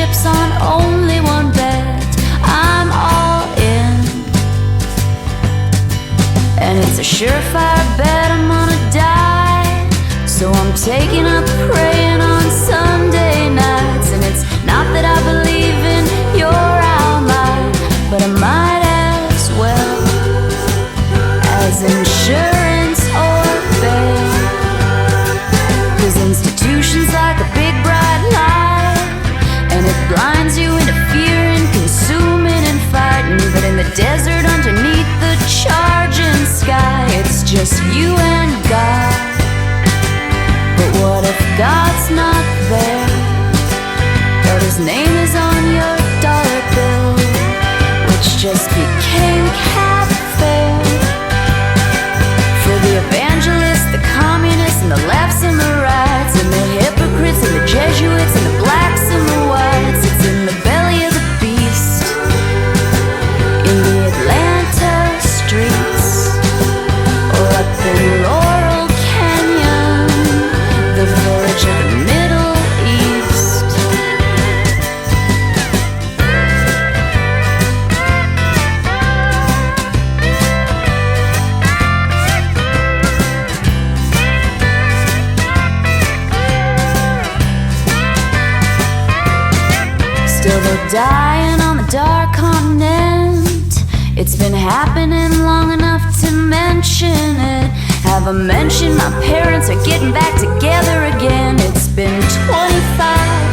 chips on only one bet. I'm all in, and it's a surefire bet I'm gonna die. So I'm taking up praying on Sunday nights. And it's not that I believe in your outline, but I might as well as insurance or bail. 'Cause institutions like a big bright light, and it blinds you into fear and consuming and fighting. But in the desert underneath the charging sky, it's just you and God. But what if God's not there, but his name is on your dollar bill, which just became cat fare for the evangelists, the communists, and the lefts and the rights, and the hypocrites and the Jesuits and the blacks and the whites. It's in the belly of the beast, in the Atlanta streets, or up in Laurel Canyon, the village of the Middle East. Still they're dying on the dark continent. It's been happening long enough to mention it. Have I mentioned my parents are getting back together again? It's been 25